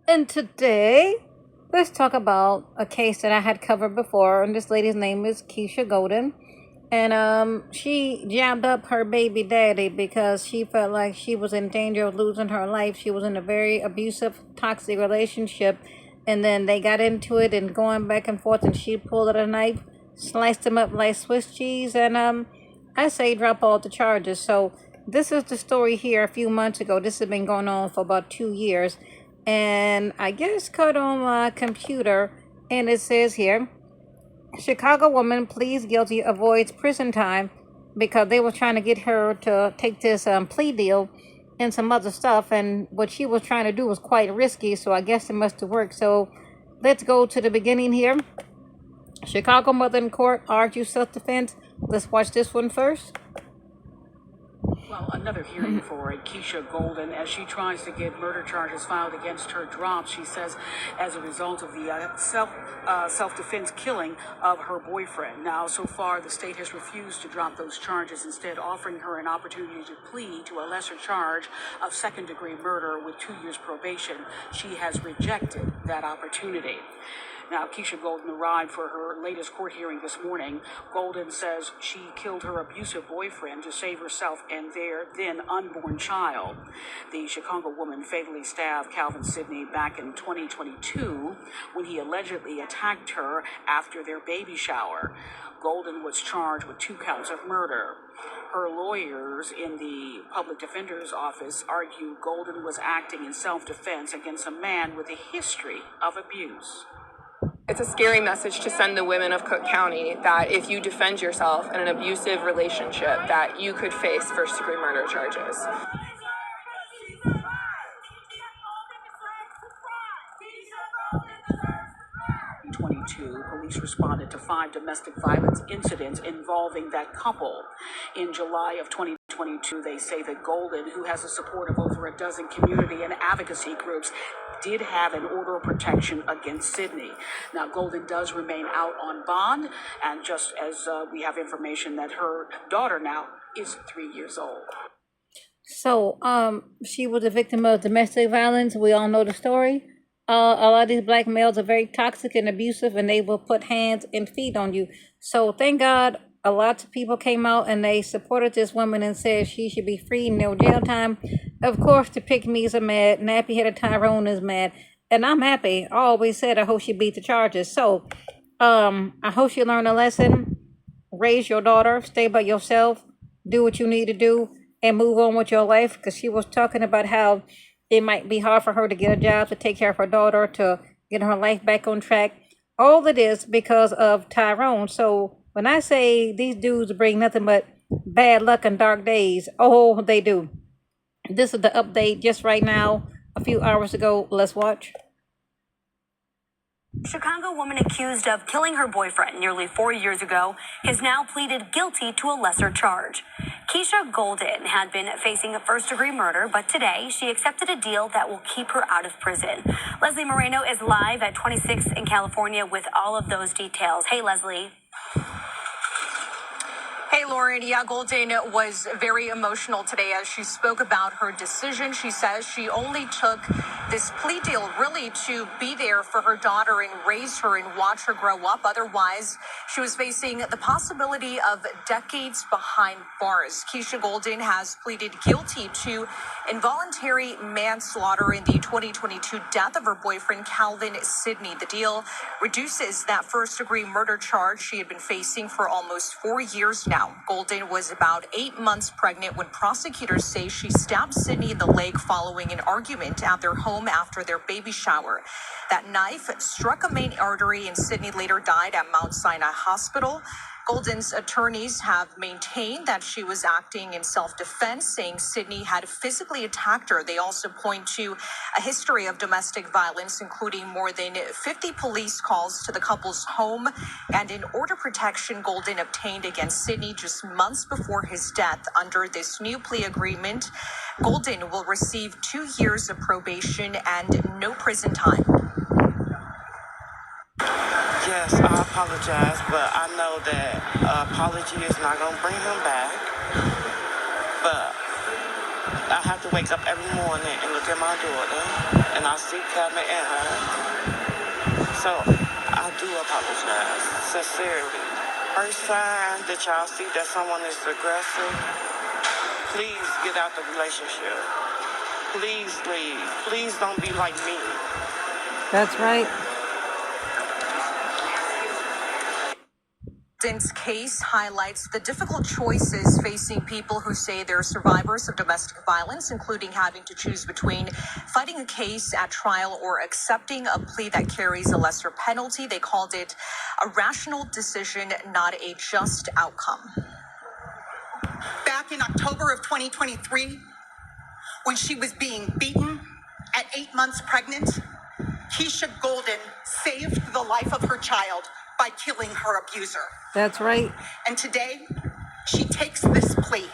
And today, let's talk about a case that I had covered before. And this lady's name is Keisha Golden. And she jammed up her baby daddy because she felt like she was in danger of losing her life. She was in a very abusive, toxic relationship. And then they got into it and going back and forth. And she pulled out a knife, sliced him up like Swiss cheese. And I say drop all the charges. So this is the story here a few months ago. This has been going on for about 2 years. And I just caught on my computer, and it says here, Chicago woman pleads guilty, avoids prison time because they were trying to get her to take this plea deal and some other stuff. And what she was trying to do was quite risky, so I guess it must have worked. So let's go to the beginning here. Chicago mother in court argues self-defense. Let's watch this one first. Well, another hearing for Keisha Golden as she tries to get murder charges filed against her dropped. She says as a result of the self-defense killing of her boyfriend. Now, so far, the state has refused to drop those charges, instead offering her an opportunity to plead to a lesser charge of second-degree murder with 2 years probation. She has rejected that opportunity. Now, Keisha Golden arrived for her latest court hearing this morning. Golden says she killed her abusive boyfriend to save herself and their then unborn child. The Chicago woman fatally stabbed Calvin Sidney back in 2022 when he allegedly attacked her after their baby shower. Golden was charged with 2 counts of murder. Her lawyers in the public defender's office argue Golden was acting in self-defense against a man with a history of abuse. It's a scary message to send the women of Cook County that if you defend yourself in an abusive relationship, that you could face first-degree murder charges. 2022, police responded to 5 domestic violence incidents involving that couple. In July of 2022, they say that Golden, who has the support of over a dozen community and advocacy groups, did have an order of protection against Sidney. Now, Golden does remain out on bond, and just as we have information that her daughter now is 3 years old. So, she was a victim of domestic violence. We all know the story. A lot of these black males are very toxic and abusive, and they will put hands and feet on you. So, thank God, a lot of people came out and they supported this woman and said she should be free, no jail time. Of course, the pick-me's are mad. Nappy-headed Tyrone is mad, and I'm happy. I always said I hope she beat the charges. So, I hope she learned a lesson. Raise your daughter, stay by yourself, do what you need to do, and move on with your life. Because she was talking about how it might be hard for her to get a job, to take care of her daughter, to get her life back on track. All it is because of Tyrone. So when I say these dudes bring nothing but bad luck and dark days, oh, they do. This is the update just right now, a few hours ago. Let's watch. Chicago woman accused of killing her boyfriend nearly 4 years ago has now pleaded guilty to a lesser charge. Keisha Golden had been facing a first-degree murder, but today she accepted a deal that will keep her out of prison. Leslie Moreno is live at 26 in California with all of those details. Hey, Leslie. Hey, Lauren. Yeah, Golden was very emotional today as she spoke about her decision. She says she only took this plea deal really to be there for her daughter and raise her and watch her grow up. Otherwise, she was facing the possibility of decades behind bars. Keisha Golden has pleaded guilty to involuntary manslaughter in the 2022 death of her boyfriend, Calvin Sidney. The deal reduces that first-degree murder charge she had been facing for almost 4 years now. Golden was about 8 months pregnant when prosecutors say she stabbed Sidney in the leg following an argument at their home after their baby shower. That knife struck a main artery and Sidney later died at Mount Sinai Hospital. Golden's attorneys have maintained that she was acting in self-defense, saying Sidney had physically attacked her. They also point to a history of domestic violence, including more than 50 police calls to the couple's home and an order protection Golden obtained against Sidney just months before his death. Under this new plea agreement, Golden will receive 2 years of probation and no prison time. Yes, I apologize, but I know that apology is not going to bring him back. But I have to wake up every morning and look at my daughter, and I see Kevin and her. So I do apologize, sincerely. First time that y'all see that someone is aggressive, please get out the relationship. Please leave. Please don't be like me. That's right. This case highlights the difficult choices facing people who say they're survivors of domestic violence, including having to choose between fighting a case at trial or accepting a plea that carries a lesser penalty. They called it a rational decision, not a just outcome. Back in October of 2023, when she was being beaten at 8 months pregnant, Keisha Golden saved the life of her child by killing her abuser. That's right. And today, she takes this plea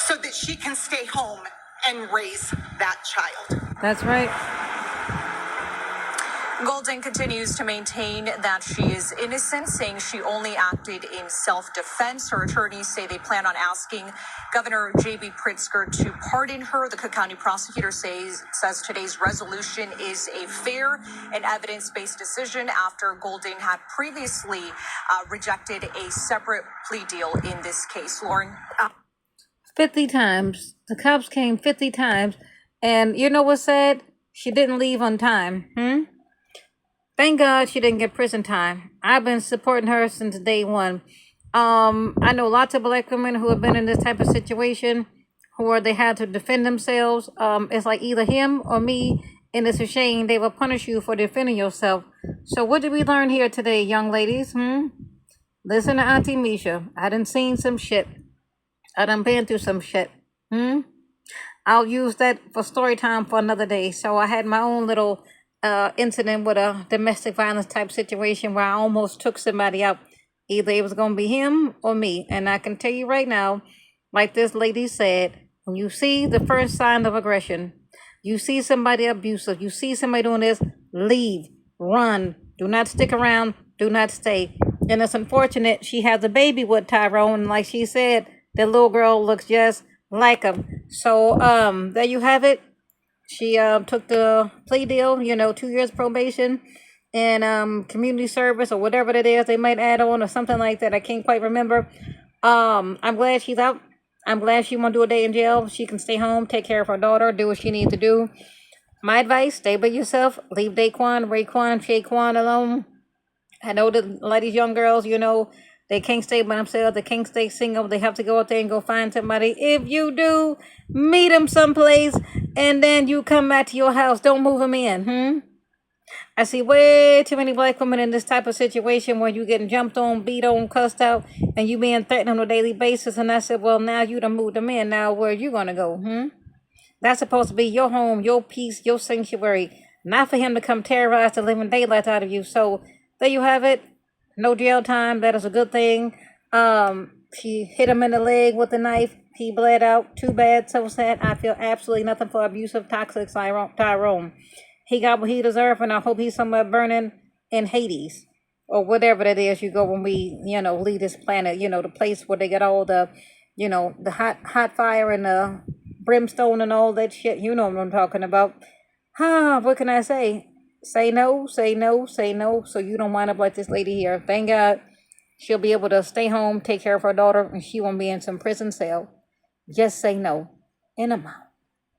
so that she can stay home and raise that child. That's right. Golden continues to maintain that she is innocent, saying she only acted in self-defense. Her attorneys say they plan on asking Governor J.B. Pritzker to pardon her. The Cook County prosecutor says today's resolution is a fair and evidence-based decision after Golden had previously rejected a separate plea deal in this case. Lauren? 50 times. The cops came 50 times. And you know what's sad? She didn't leave on time. Thank God she didn't get prison time. I've been supporting her since day one. I know lots of black women who have been in this type of situation where they had to defend themselves. It's like either him or me, and it's a shame. They will punish you for defending yourself. So what did we learn here today, young ladies? Listen to Auntie Misha. I done seen some shit. I done been through some shit. I'll use that for story time for another day. So I had my own little incident with a domestic violence type situation where I almost took somebody out. Either it was going to be him or me. And I can tell you right now, like this lady said, when you see the first sign of aggression, you see somebody abusive, you see somebody doing this, leave, run, do not stick around, do not stay. And it's unfortunate she has a baby with Tyrone. And like she said, the little girl looks just like him. So there you have it. She took the plea deal, 2 years probation and community service or whatever it is they might add on or something like that. I can't quite remember. I'm glad she's out. I'm glad she won't do a day in jail. She can stay home, take care of her daughter, do what she needs to do. My advice, stay by yourself. Leave Daquan, Raekwon, Shaquan alone. I know that a lot of these young girls, they can't stay by themselves. They can't stay single. They have to go out there and go find somebody. If you do, meet them someplace, and then you come back to your house. Don't move them in. I see way too many black women in this type of situation where you getting jumped on, beat on, cussed out, and you being threatened on a daily basis. And I said, well, now you done moved them in. Now where are you going to go? That's supposed to be your home, your peace, your sanctuary. Not for him to come terrorize the living daylights out of you. So there you have it. No jail time. That is a good thing. She hit him in the leg with a knife. He bled out. Too bad. So sad. I feel absolutely nothing for abusive, toxic Tyrone. He got what he deserved, and I hope he's somewhere burning in Hades or whatever that is you go when we, leave this planet, the place where they get all the, the hot fire and the brimstone and all that shit. You know what I'm talking about. What can I say? Say no, say no, say no, so you don't wind up like this lady here. Thank God she'll be able to stay home, take care of her daughter, and she won't be in some prison cell. Just say no. And I'm out.